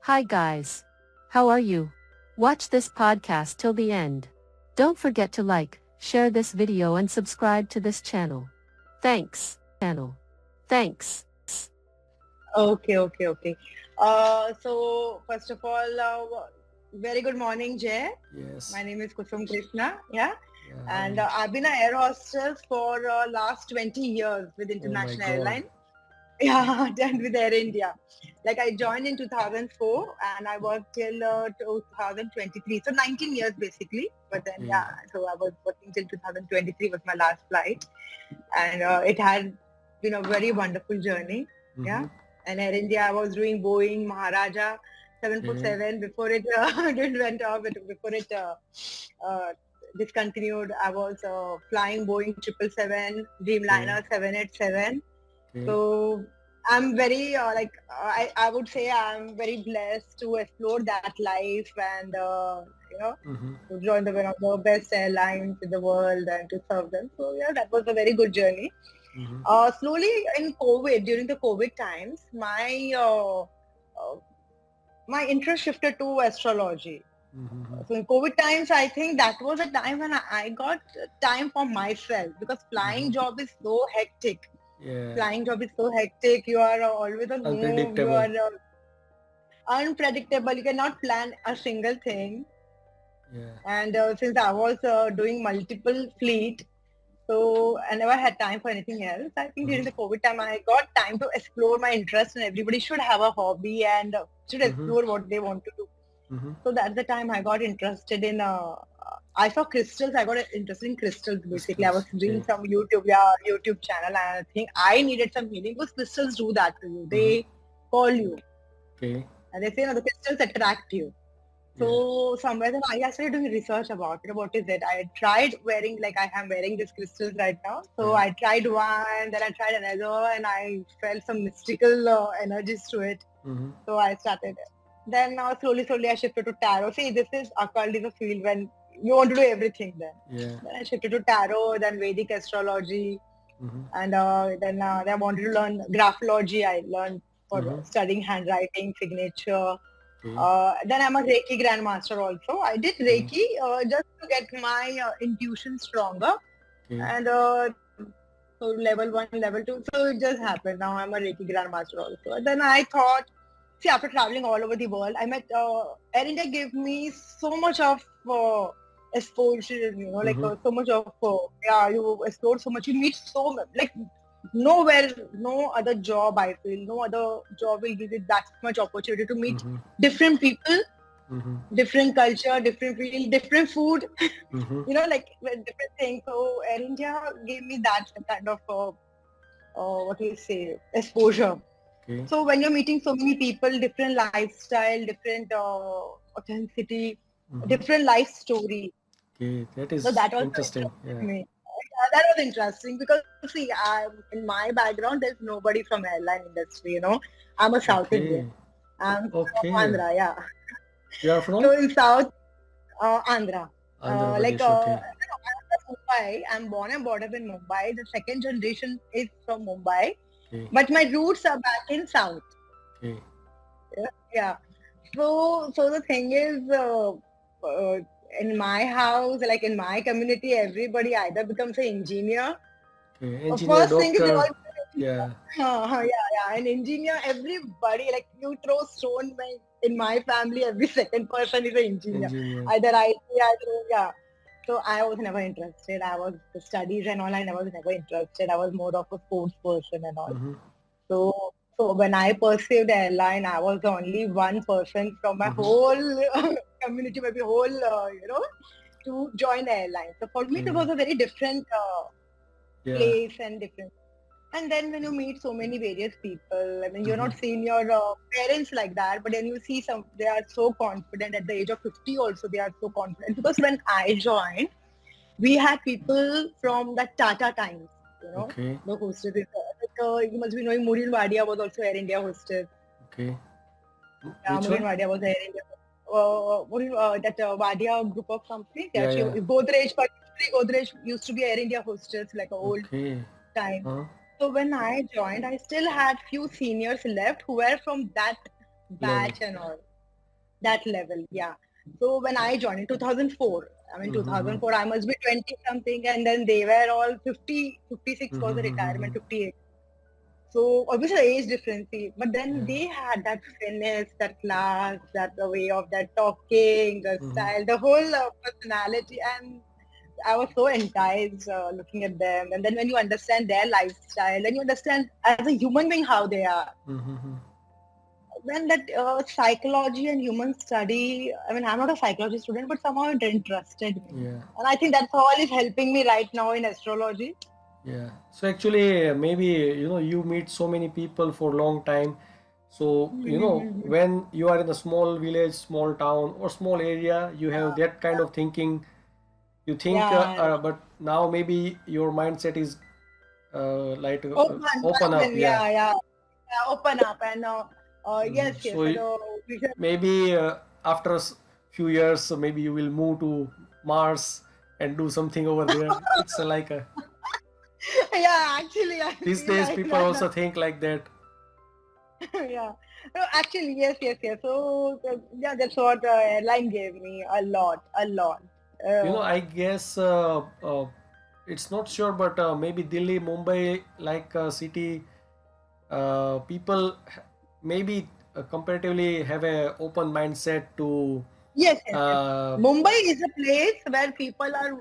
Hi guys. How are you? Watch this podcast till the end. Don't forget to like, share this video and subscribe to this channel. Thanks. Thanks. Okay. So first of all, very good morning, Jay. Yes. My name is Kusum Krishna. Yeah. Yeah, And hi. I've been an air hostess for last 20 years with Oh my international God. airline. Yeah, and with Air India. Like I joined in 2004 and I worked till 2023. So 19 years basically. But then, Okay. yeah, so I was working till 2023 was my last flight. And it had been a very wonderful journey. Yeah. Mm-hmm. And Air India, I was doing Boeing Maharaja Okay. 747 before it it went off, before it uh, discontinued. I was flying Boeing 777, Okay. Dreamliner 787. Okay. So I'm very I would say I'm very blessed to explore that life and you know Mm-hmm. to join the one of the best airlines in the world and to serve them. So yeah, that was a very good journey. Mm-hmm. Slowly in COVID, during the COVID times, my interest shifted to astrology. Mm-hmm. So in COVID times, I think that was a time when I got time for myself because Mm-hmm. flying job is so hectic. Yeah. Flying job is so hectic. You are always on move. You Unpredictable. are unpredictable. You cannot plan a single thing. Yeah. And since I was doing multiple fleet, so I never had time for anything else. I think Mm-hmm. during the COVID time, I got time to explore my interest, and everybody should have a hobby and should Mm-hmm. explore what they want to do. Mm-hmm. So that's the time I got interested in. I saw crystals. I got interested in crystals. Basically, I was Crystals. doing Okay. some YouTube channel, and I think I needed some healing because crystals do that to you. Mm-hmm. They call you, Okay. and they say, no, the crystals attract you. Yeah. So somewhere then I started doing research about it. What is it? I tried wearing, like I am wearing these crystals right now. So Yeah. I tried one, then I tried another, and I felt some mystical energies to it. Mm-hmm. So I started it. Then now slowly I shifted to tarot. See, this is occult is a field when you want to do everything then. Yeah. Then I shifted to tarot, then Vedic astrology, Mm-hmm. and then I wanted to learn graphology. I learned for Mm-hmm. studying handwriting, signature. Okay. Then I'm a Reiki grandmaster also. I did Okay. Reiki just to get my intuition stronger. Okay. And so level 1, level 2. So it just happened. Now I'm a Reiki grandmaster also. And then I thought, see, after traveling all over the world, I met Air India gave me so much of exposure, like Mm-hmm. so much of, yeah, you explore so much. You meet so much, like nowhere, no other job, I feel, no other job will give you that much opportunity to meet Mm-hmm. different people, Mm-hmm. different culture, different field, different food, Mm-hmm. like different things. So Air India gave me that kind of, what do you say, exposure. Okay. So when you're meeting so many people, different lifestyle, different authenticity, Mm-hmm. different life story. Okay. That So is that also interesting. interested Yeah. me. That was interesting because see, in my background, there's nobody from airline industry. I'm a South Indian. Okay. I'm from Okay. Andhra, yeah. You are So from in South, Andhra, Andhra like Pradesh. Okay. I'm from Mumbai. I'm born and brought up in Mumbai. The second generation is from Mumbai, Okay. but my roots are back in South. Okay. Yeah. So the thing is, uh, in my house, like in my community, everybody either becomes an engineer. Okay. Engineer, First thing is they doctor. all Yeah. yeah. An engineer, everybody, like you throw stone, in my family, every second person is an engineer. Engineer. Either IT, either, yeah. So I was never interested. I was the studies and all. I was never interested. I was more of a sports person and all. Mm-hmm. So when I pursued airline, I was the only one person from my Mm-hmm. whole community, maybe whole, to join airline. So for me, it Okay. was a very different Yeah. place and different. And then when you meet so many various people, I mean, you're Mm-hmm. not seeing your parents like that, but then you see they are so confident at the age of 50 also, they are so confident. Because when I joined, we had people from the Tata times, Okay. the hostess. You must be knowing Maureen Wadia was also Air India hostess. Okay. Yeah, Which Maureen one? Wadia was Air India. That Wadia group of companies. Yeah, Yeah. Yeah. Godrej, particularly Godrej used to be Air India hostess like a old Okay. time. Huh? So when I joined, I still had few seniors left who were from that Level. batch and all. that level. Yeah. So when I joined in 2004, I mean Mm-hmm. 2004, I must be 20 something, and then they were all 50, 56 was the retirement, Mm-hmm. 58. So obviously age difference, but then Yeah. they had that finesse, that class, that the way of that talking, the Mm-hmm. style, the whole personality, and I was so enticed looking at them. And then when you understand their lifestyle, then you understand as a human being how they are. Mm-hmm. When that psychology and human study, I mean, I'm not a psychology student, but somehow it interested me. Yeah. And I think that's all is helping me right now in astrology. Yeah. So actually, maybe you meet so many people for a long time. So when you are in a small village, small town, or small area, you have that kind of thinking. You think, Yeah, but now maybe your mindset is open up. open, Yeah. yeah, open up. And Mhm. yes. So So we should, maybe after few years, so maybe you will move to Mars and do something over there. It's like yeah, actually, I these feel days like people that. also think like that. Yeah. No, actually, yes. So, yeah, that's what airline gave me a lot, a lot. Uh, I guess it's not sure, but maybe Delhi, Mumbai, like city, people maybe comparatively have a open mindset to yes. uh, Mumbai is a place where people are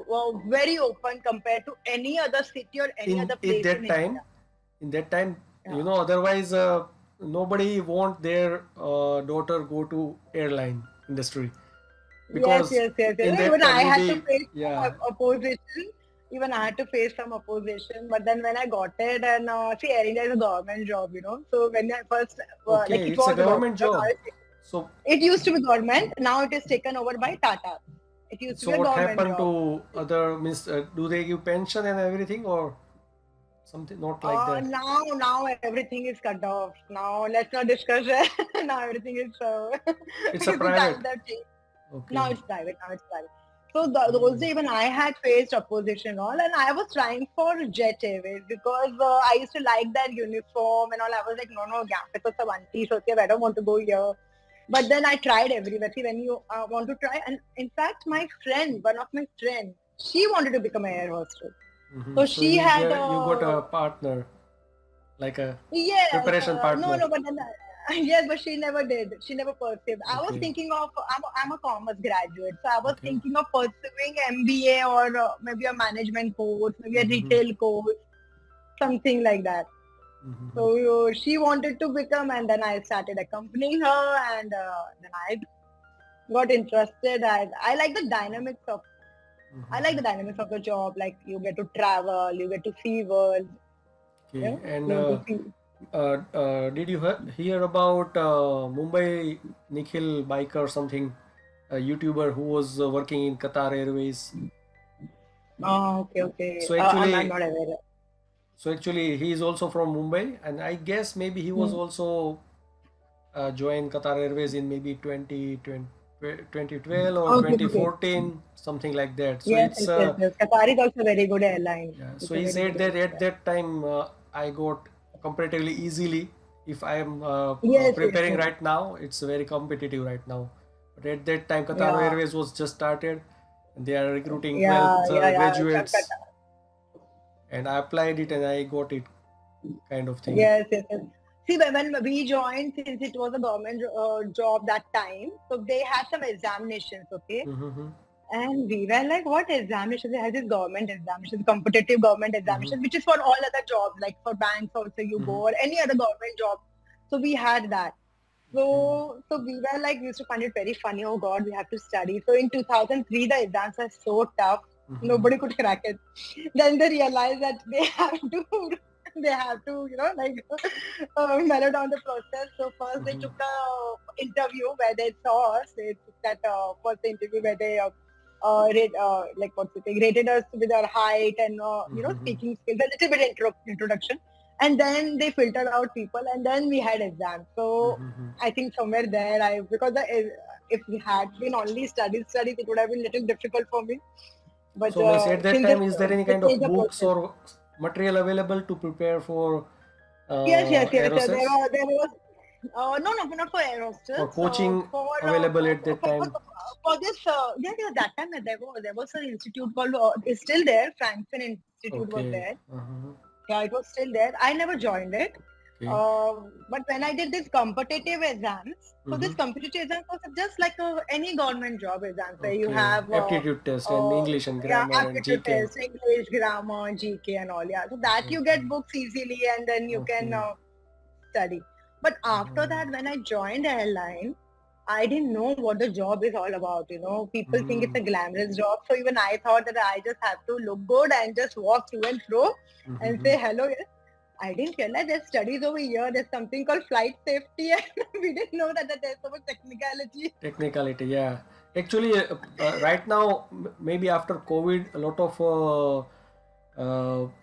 very open compared to any other city or any in other in place in that India. time. In that time, Yeah. otherwise nobody want their daughter go to airline industry because Yes. in that Even time I had to maybe face some yeah. opposition. Even I had to face some opposition. But then when I got it, and see, Air India is a government job. So when I first, like Okay, it it's a was a government government job, now job. So it used to be government. Now it is taken over by Tata. It used to so be a what government happened job. to other means do they give pension and everything or something not like that? Now everything is cut off. Now let's not discuss it. Now everything is It's a because the private. times have changed. Now Okay. it's private. Now it's private. So those Mm. days even I had faced opposition and all, and I was trying for Jet Airways because I used to like that uniform and all. I was like, no, yeah, because of auntie, so I don't want to go here. But then I tried everywhere. See, when you want to try, and in fact, one of my friends, she wanted to become an air hostess. Hmm. So So she had you got a partner like a yes, preparation no, partner. but then, yes, but she never did. She never pursued. I was Okay. thinking of, I'm a commerce graduate, so I was Okay. thinking of pursuing MBA or maybe a management course, maybe a Mm-hmm. retail course, something like that. Mm-hmm. So she wanted to become, and then I started accompanying her, and then I got interested. I like the dynamics of, I like Mm-hmm. the dynamics of the job. Like you get to travel, you get to see world, Okay. And you get to see. did you hear about Mumbai Nikhil biker or something, a YouTuber who was working in Qatar Airways? Oh, okay. So I'm actually, not aware. he is also from Mumbai, and I guess maybe he was Hmm. also joined Qatar Airways in maybe 2012 or Okay. 2014, something like that. So it's Yes. Qatar is also a very good airline. yeah. It's So a he very said good that at airline. that time I got comparatively easily. If I am preparing Yes. right now, it's very competitive right now. But at that time, Qatar Yeah. Airways was just started, and they are recruiting Yeah. 12th Yeah. graduates, and I applied it and I got it, kind of thing. Yes. See, when we joined, since it was a government job that time, so they had some examinations, okay? Mm-hmm. And we were like, what examinations? They had this government examinations, competitive government Mm-hmm. examinations, which is for all other jobs, like for banks also you Mm-hmm. go or any other government job. So we had that. Okay. So we were like, we used to find it very funny. Oh God, we have to study. So in 2003, the exams were so tough. Mm-hmm. Nobody could crack it. Then they realized that they have to, like mellow down the process. So first they Mm-hmm. took a interview where they saw us. They took that first interview where they like what's the thing, rated us with our height and Mm-hmm. speaking skills, a little bit introduction, and then they filtered out people, and then we had exams. So Mm-hmm. I think somewhere there, if we had been only studies, it would have been a little difficult for me. But So, means at that since time, is there any they kind of changed the books process. or material available to prepare for Yes. So aerosets? there was No, no, not for air or hostess. coaching For available at that time? this, yeah, that time there was an institute called. It's still there. Frankfurt Institute was Okay. there. Uh-huh. Yeah, it was still there. I never joined it. Okay. But when I did this competitive exams, so this Mm-hmm. competitive exams was just like any government job exam. So you Okay. have Aptitude test and uh, English and yeah, grammar and aptitude GK. test, English, grammar, GK, and all. Yeah, so that you Okay. get books easily, and then you can Okay. study. But after Uh, that, when I joined airline, I didn't know what the job is all about. People think it's mm, a glamorous job. So even I thought that I just have to look good and just walk to and fro and mm-hmm. say hello. Yes. I didn't realize there's studies over here. There's something called flight safety, and we didn't know that there's so much technicality. Technicality, yeah. Actually, right now, maybe after COVID, a lot of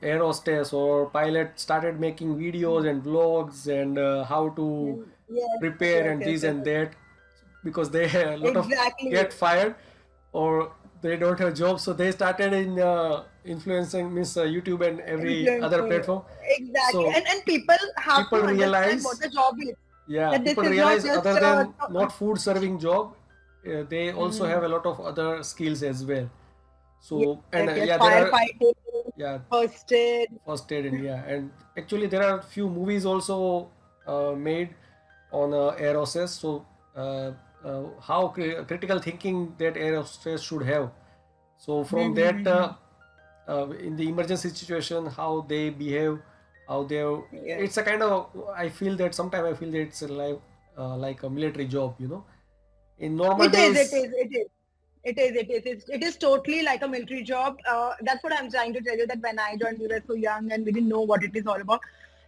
air hostess or pilot started making videos and vlogs and how to Yes, prepare yes, and yes, this yes, and yes. that because they a lot of Exactly. get fired or they don't have jobs, so they started in influencing means YouTube and every other Influencing. platform. Exactly. So And people have people to understand what realize, the job is. yeah, That this people is not realize just other than not food serving job, they also have Mhm. a lot of other skills as well. Yes, So and yes, yeah, there are, firefighting, yeah, first aid. first aid and yeah, and actually there are few movies also made on air hostess. So how critical thinking that air hostess should have. So from that, in the emergency situation, how they behave, how they, Yes. it's a kind of, I feel that sometimes I feel that it's like a military job, in normal It is, it days. is, it is. It is totally like a military job. That's what I'm trying to tell you, that when I joined, we were so young and we didn't know what it is all about.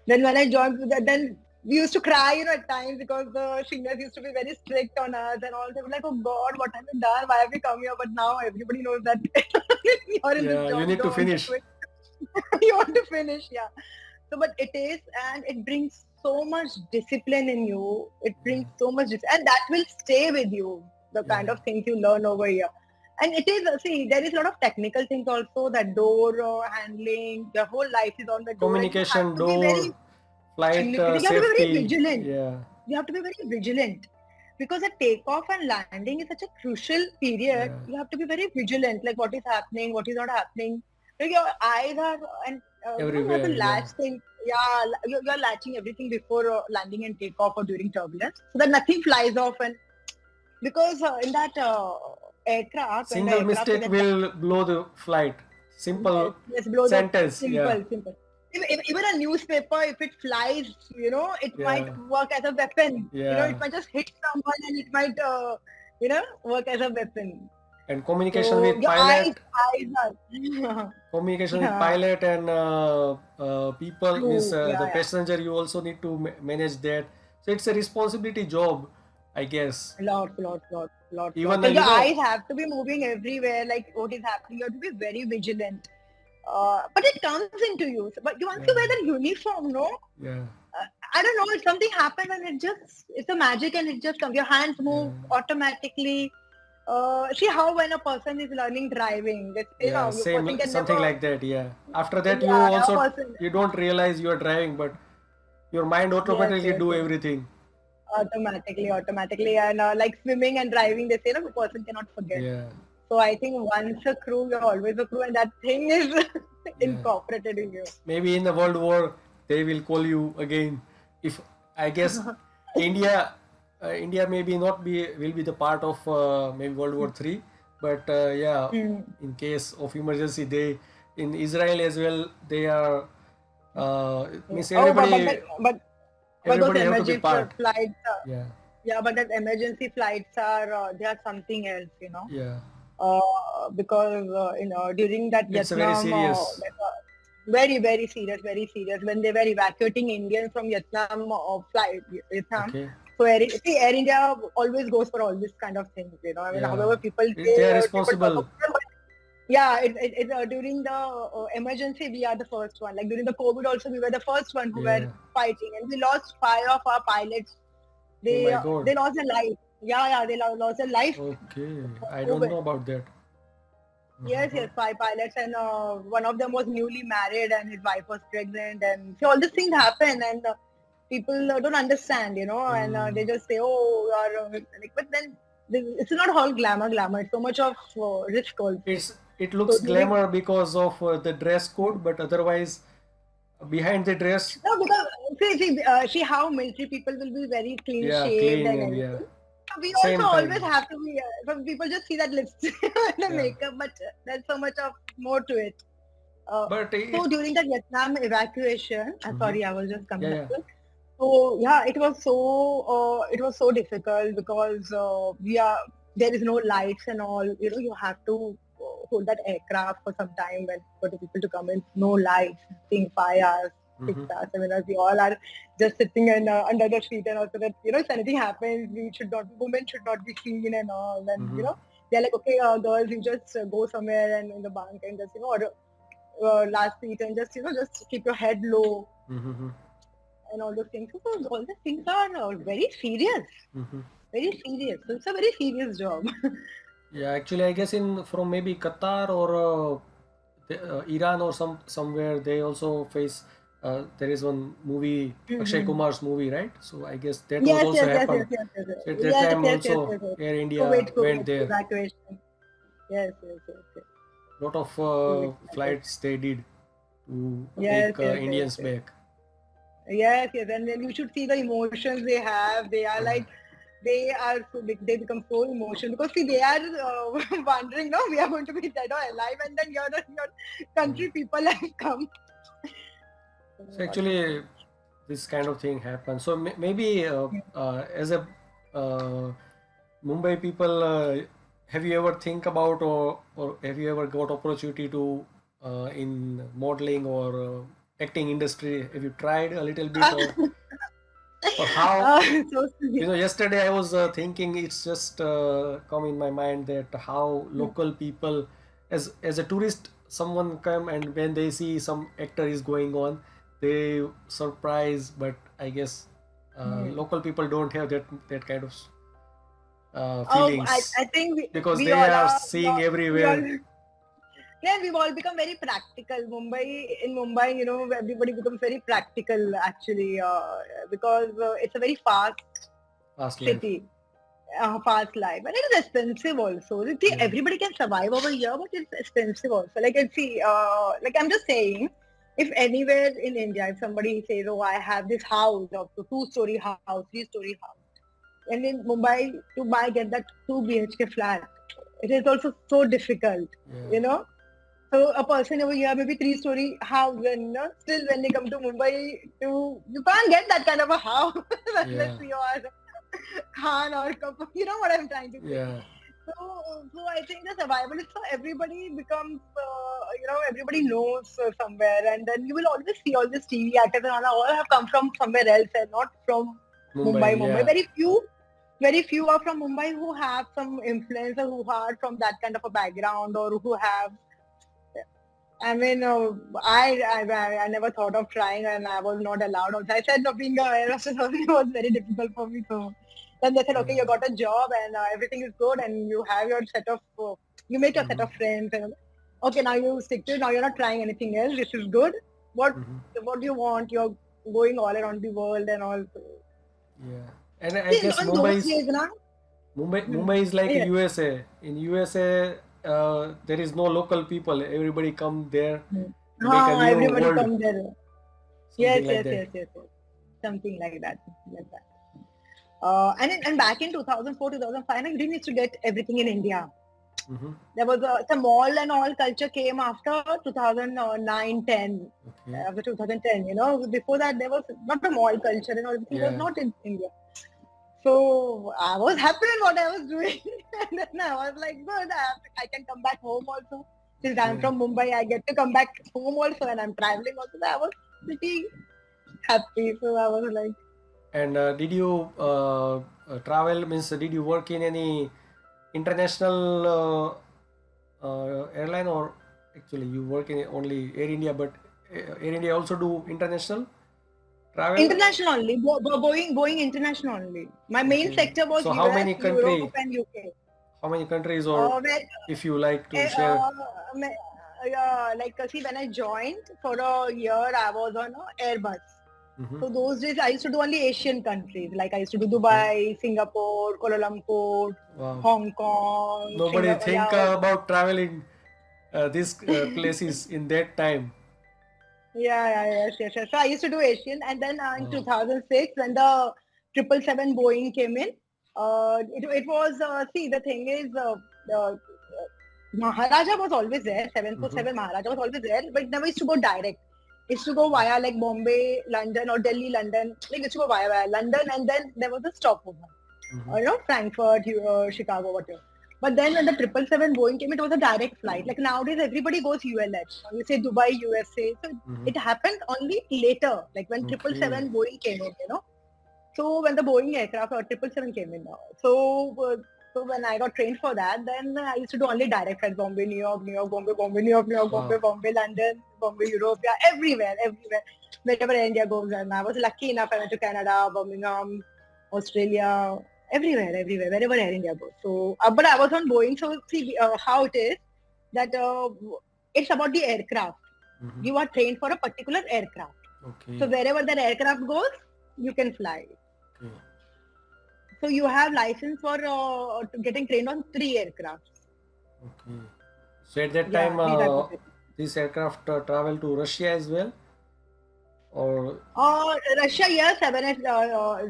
Then when I joined, then we used to cry, at times because the seniors used to be very strict on us and all. They were like, "Oh God, what have we done? Why have we come here?" But now everybody knows that you're in this Yeah, you job, you need to don't want to finish. quit. You want to finish, yeah. So, but it is, and it brings so much discipline in you. It brings so much, and that will stay with you. The Yeah, kind of things you learn over here, and it is. See, there is a lot of technical things also. That door handling, the whole life is on the door, and you have communication, to be very door, flight communicating. You have to be very safety. vigilant. Yeah, You have to be very vigilant because a takeoff and landing is such a crucial period. yeah, You have to be very vigilant, like what is happening, what is not happening. Like your eyes are, and you have to everywhere. latch Yeah, things. Yeah, you're latching everything before landing and takeoff or during turbulence, so that nothing flies off. And because in that aircraft, when the single aircraft is mistake at will blow the flight. yes, Simple yes, blow the sentence. Yeah, simple. Even a newspaper, if it flies, it might yeah, work as a weapon. It yeah. might just hit someone and it might, work as a weapon. And communication So with your eyes, pilot, eyes are, communication with yeah, pilot and people means true, the yeah, yeah. passenger. You also need to manage that. So it's a responsibility job, I guess. Lots. Even So your eyes have to be moving everywhere, like what is happening. You have to be very vigilant. But it comes into you. But once you yeah, wear the uniform, no, yeah, I don't know, if something happens and it's a magic and it just comes. Your hands yeah. move automatically. See how when a person is learning driving, this, Yeah, your person same, can something never, like that. Yeah. After that, you yeah, a also person, you don't realize you are driving, but your mind yes, automatically yes, do yes, everything. automatically. And like swimming and driving, they say, no, a person cannot forget. Yeah, So I think once a crew, you're always a crew, and that thing is yeah. incorporated in you. Maybe in the World War, they will call you again. If I guess India, India maybe not be will be the part of maybe World War III, but yeah, Hmm. in case of emergency, they in Israel as well. They are Yeah. means Oh, but those everybody have to be emergency part. flights. Yeah, Yeah, but that emergency flights are they are something else, yeah. because during that It's a very Vietnam, serious. very serious, very serious. When they were evacuating Indians from Vietnam flight Vietnam, Okay. so Air India always goes for all this kind of things. I mean, Yeah, however people they say are people talk responsible. about them, but yeah, during the emergency, we are the first one. Like during the COVID, also we were the first one who were Yeah. fighting, and we lost 5 of our pilots. Oh They my uh, God. they lost their life. Yeah, they lost their life. Okay, I don't COVID. know about that. Yes, 5 pilots, and one of them was newly married, and his wife was pregnant, and so all these things happen, and people don't understand, and they Mm. just say, "Oh, you're like," but then it's not all glamour, glamour. It's so much of risk also. It So looks during glamour because of the dress code, but otherwise behind the dress, no, because see how military people will be very clean yeah, shaved clean and and yeah, everything. So we also same always time, have to be. Some people just see that lipstick and the yeah. makeup, but there's so much of more to it. Uh, But so during the Vietnam evacuation, Mhm. sorry, I was just Yeah, coming up yeah. to it. So yeah, it was so difficult because we are there is no lights and all. You have to hold that aircraft for some time when for the people to come in. No lights, seeing 5 hours, six Hmm. hours, 7 hours. We all are just sitting under the sheet and also that if anything happens, women should not be seen and all. And Hmm. they're like, okay, girls, you just go somewhere and in the bank and just order last seat and just keep your head low Hmm. and all those things. So all these things are very serious, Hmm. very serious. So it's a very serious job. Yeah, actually, I guess in from maybe Qatar or Iran or somewhere they also face. There is one movie, Akshay Mhm. Kumar's movie, right? So I guess that was Yes, also yes, yes, yes, happened. yes, yes, So at that yes, time yes, yes, also yes, yes. Air India COVID, went COVID, there. evacuation. Yes, yes, yes, yes. Lot of COVID flights evacuation. they did to Yes, take yes, yes, Indians yes. back. Yes, yes, and then you should see the emotions they have. They are Yeah. like, they are so big. They become so emotional because see, they are wondering, no, we are going to be dead or alive, and then your Mm. country people have come. So actually, this kind of thing happens. So maybe as a uh, Mumbai people, have you ever think about or have you ever got opportunity to in modeling or acting industry? Have you tried a little bit or how? So sweet. Yesterday I was thinking it's just come in my mind that how local people, as a tourist, someone come and when they see some actor is going on, they surprise. But I guess Hmm. local people don't have that kind of I, feelings I think because we they all are are, seeing we all, everywhere. yeah, we've all become very practical. In Mumbai, everybody becomes very practical actually, because it's a very fast Past life. city, fast life, and it is expensive also. See, Yeah. everybody can survive over here, but it's expensive also. Like, like I'm just saying, if anywhere in India, if somebody says, "Oh, I have this house of a two-story house, three-story house," and in Mumbai to get that 2 BHK flat, it is also so difficult, Yeah. you know. So a person over here, maybe three-story house, and still when they come to Mumbai, you can't get that kind of a house unless Yeah. you are Khan or Kapoor. You know what I'm trying to say. Yeah. So I think the survival is so everybody becomes, everybody knows somewhere, and then you will always see all these TV actors and all have come from somewhere else and not from Mumbai. Mumbai. Mumbai. Yeah. Very few are from Mumbai who have some influence or who are from that kind of a background or who have. I mean, I never thought of trying and I was not allowed. Also, I said no, being a air hostess was very difficult for me. So then they said, okay, Yeah. you got a job and everything is good and you have your set of, you make your set Hmm. of friends and okay, now you stick to it. Now you're not trying anything else. This is good. What Hmm. what do you want? You're going all around the world and all. So, Yeah. And I see, guess on those days, na, Mumbai is like yeah, USA. In USA, there is no local people. Everybody come there to make a new everybody world, comes there. Yes, something like yes, that. yes, yes, yes. Something like that, like that. And back in 2004, 2005, I really used to get everything in India. Hmm. There was the mall and all culture came after 2009, 10. Okay. After 2010, before that there was not a mall culture and everything was Yeah. not in India. So I was happy with what I was doing, and then I was like, good, I can come back home also. Since I'm Okay. from Mumbai, I get to come back home also, and I'm traveling also. So I was pretty happy. So I was like, And did you travel? Means did you work in any international airline or actually you work in only Air India? But Air India also do international travel. international only, Boeing international only. My main Okay. sector was So how US, many Europe, country? and UK. How many countries or Where, if you like to eh, share? yeah, like see, when I joined for a year, I was on a Airbus. Mm-hmm. So those days I used to do only Asian countries. Like I used to do Okay. Dubai, Singapore, Kuala Lumpur, Wow. Hong Kong, Nobody Singapore. think Yeah, all, about traveling these places in that time. yes. So I used to do Asian, and then in Wow. 2006 when the 777 Boeing came in, it was see the thing is Maharaja was always there, Mm-hmm. 747 Maharaja was always there, but it never used to go direct. It used to go via like Bombay, London, or Delhi, London. Like it used to go via London, and then there was a stopover. Mm-hmm. Or, Frankfurt, Chicago, whatever. But then when the 777 Boeing came, it was a direct flight. Like nowadays, everybody goes ULH. You say Dubai, USA. So Mm-hmm. it happened only later, like when Okay. 777 Boeing came in. So when the Boeing aircraft or 777 came in, so when I got trained for that, then I used to do only direct flights: Bombay, New York, New York, Bombay, Bombay, New York, New York, Bombay, Wow. Bombay, London, Bombay, Europe, yeah, everywhere, wherever India goes. And I was lucky enough. I went to Canada, Birmingham, Australia, everywhere, wherever Air India goes. So, but I was on Boeing. So see how it is that it's about the aircraft. Mm-hmm. You are trained for a particular aircraft. Okay. So wherever that aircraft goes, you can fly. Okay. So you have license for getting trained on 3 aircrafts. Okay. So at that Yeah, time, three type of aircraft. this aircraft travel to Russia as well, or Russia, yes,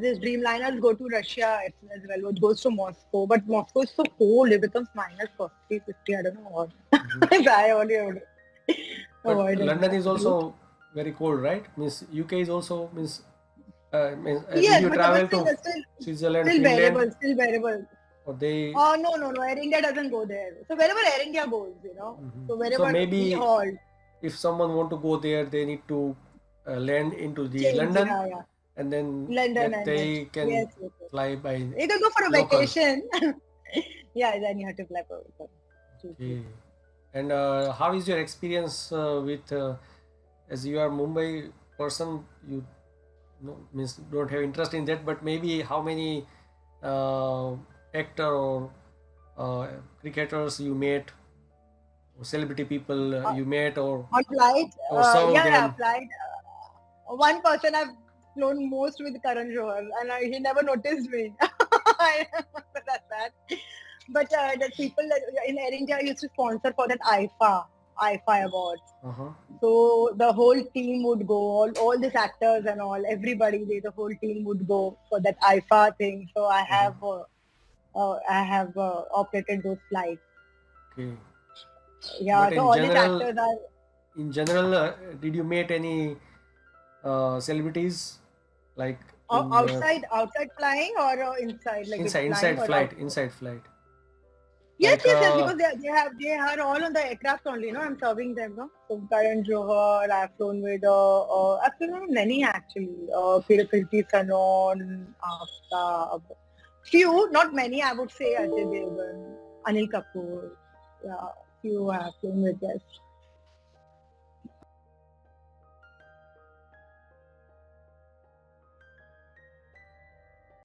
these Dreamliners go to Russia as well. It goes to Moscow, but Moscow is so cold, it becomes minus 40, 50, I don't know what. Mhm. I only But avoid London is it. also very cold, right? Means UK is also did Yes, you but travel still, to still, Switzerland, still Finland, bearable, still bearable. or they? Oh, no. Air India doesn't go there. So wherever Air India goes. Mhm. So So wherever we maybe halt, if someone want to go there, they need to land into the change, London, yeah. and then London that and then, they can yes. fly by You can go for a local. vacation. Yeah, then you have to fly for Okay. And how is your experience with as you are Mumbai person, you know, means don't have interest in that, but maybe how many uh, actor or uh, cricketers you met, or celebrity people uh, you met, on flight. or serve Yeah, them. flight. One person I've flown most with Karan Johar, and he never noticed me. That's bad. But the people in Air India used to sponsor for that IFA awards. Uh-huh. So the whole team would go, all these actors and all, everybody, the whole team would go for that IFA thing. So Uh-huh. I have operated those flights. Okay. Yeah, But so all these actors are in general, did you meet any celebrities like in outside flying or inside, like it's flying inside or flight, outside. inside flight? Yes, Like yes, because they are all on the aircraft only. I'm serving them. No, so Karan Johar, I've flown with I've flown with many actually. Kirti Sanon, Aftab, few, not many. I would say Ajay Devgan, Anil Kapoor. Yeah, few I have flown with. Yes.